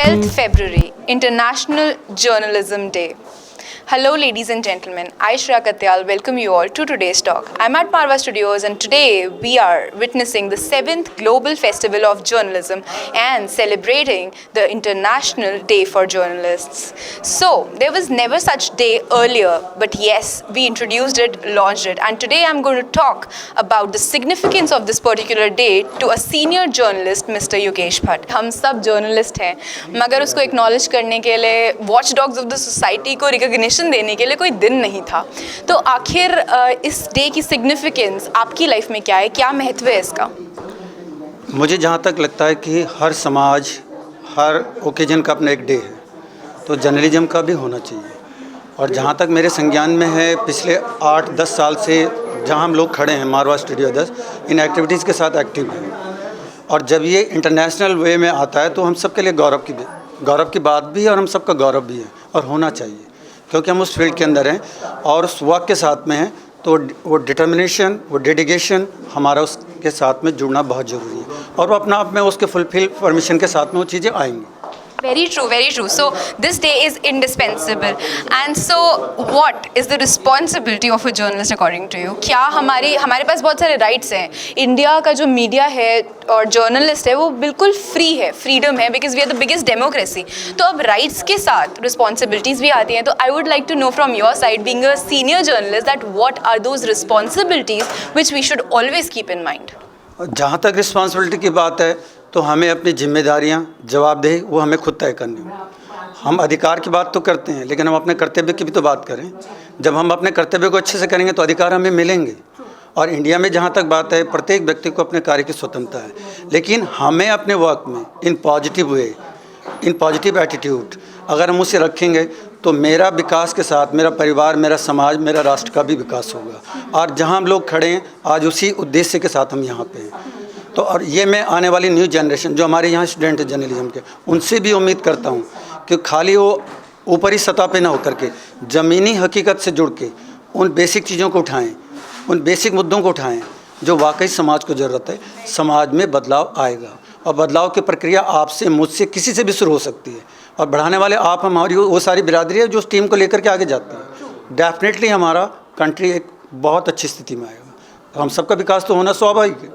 12th February, International Journalism Day. Hello ladies and gentlemen, I Shreya Katyal welcome you all to today's talk. I'm at Marva Studios and today we are witnessing the 7th Global Festival of Journalism and celebrating the International Day for Journalists. So, there was never such day earlier, but yes, we introduced it, launched it, and today I'm going to talk about the significance of this particular day to a senior journalist, Mr. Yogesh Bhatt. हम सब journalist हैं, मगर उसको acknowledge करने के लिए watchdogs of the society को recognition देने के लिए कोई दिन नहीं था. तो आखिर इस डे की सिग्निफिकेंस आपकी लाइफ में क्या है, क्या महत्व है इसका? मुझे जहाँ तक लगता है कि हर समाज, हर ओकेजन का अपना एक डे है, तो जर्नलिज्म का भी होना चाहिए. और जहाँ तक मेरे संज्ञान में है, पिछले 8-10 साल से जहाँ हम लोग खड़े हैं मारवा स्टूडियो 10 इन एक्टिविटीज़ के साथ एक्टिव हैं. और जब ये इंटरनेशनल वे में आता है तो हम सब के लिए गौरव की बात भी है और हम सबका गौरव भी है और होना चाहिए, क्योंकि हम उस फील्ड के अंदर हैं और उस वर्क के साथ में हैं. तो वो डिटर्मिनेशन, वो डेडिकेशन हमारा उसके साथ में जुड़ना बहुत ज़रूरी है और वो अपना आप में उसके फुलफिल परमिशन के साथ में वो चीज़ें आएंगी. Very true, very true. So this day is indispensable. And so what is the responsibility of a journalist according to you? क्या हमारे पास बहुत सारे rights हैं. इंडिया का जो मीडिया है और जर्नलिस्ट है वो बिल्कुल फ्री है, फ्रीडम है, because we are the biggest democracy. तो अब rights के साथ responsibilities भी आती हैं. तो I would like to know from your side, being a senior journalist, that what are those responsibilities which we should always keep in mind? जहाँ तक रिस्पॉन्सिबिलिटी की बात है तो हमें अपनी जिम्मेदारियाँ, जवाबदेही वो हमें खुद तय करनी है. हम अधिकार की बात तो करते हैं, लेकिन हम अपने कर्तव्य की भी तो बात करें. जब हम अपने कर्तव्य को अच्छे से करेंगे तो अधिकार हमें मिलेंगे. और इंडिया में जहाँ तक बात है, प्रत्येक व्यक्ति को अपने कार्य की स्वतंत्रता है, लेकिन हमें अपने वर्क में in positive way, in positive attitude अगर हम उसे रखेंगे तो मेरा विकास के साथ मेरा परिवार, मेरा समाज, मेरा राष्ट्र का भी विकास होगा. और जहाँ हम लोग खड़े हैं आज उसी उद्देश्य के साथ हम यहाँ पे हैं. तो और ये मैं आने वाली न्यू जनरेशन जो हमारे यहाँ स्टूडेंट हैं जर्नलिज्म के, उनसे भी उम्मीद करता हूँ कि खाली वो ऊपरी सतह पे ना होकर के ज़मीनी हकीकत से जुड़ के उन बेसिक चीज़ों को उठाएं, उन बेसिक मुद्दों को उठाएं जो वाकई समाज को ज़रूरत है. समाज में बदलाव आएगा और बदलाव की प्रक्रिया आपसे, मुझसे, किसी से भी शुरू हो सकती है. और बढ़ाने वाले आप, हमारी वो सारी बिरादरी है जो उस टीम को लेकर के आगे जाती है. डेफिनेटली हमारा कंट्री एक बहुत अच्छी स्थिति में आएगा. तो हम सबका विकास तो होना स्वाभाविक है.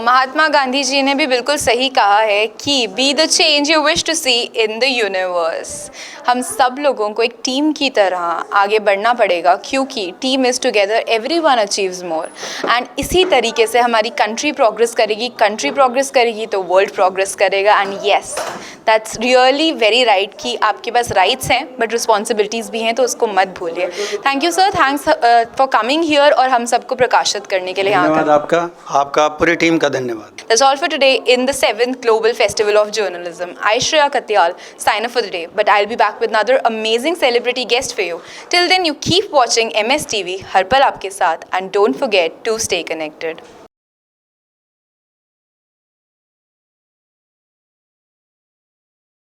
महात्मा गांधी जी ने भी बिल्कुल सही कहा है कि be the change you wish to see in the universe. हम सब लोगों को एक टीम की तरह आगे बढ़ना पड़ेगा, क्योंकि team is together everyone achieves more. And इसी तरीके से हमारी कंट्री प्रोग्रेस करेगी तो वर्ल्ड प्रोग्रेस करेगा. And yes, that's really very right कि आपके पास राइट्स हैं बट रिस्पॉन्सिबिलिटीज़ भी हैं, तो उसको मत भूलिए. Thank you sir, thanks for coming here और हम सबको प्रकाशित करने के लिए यहाँ धन्यवाद आपका पूरी टीम का धन्यवाद. That's all for today in the 7th Global Festival of Journalism. I, Shreya Katyal, sign off for the day, but I'll be back with another amazing celebrity guest for you. Till then, you keep watching MS TV, हर पल आपके साथ, and don't forget to stay connected.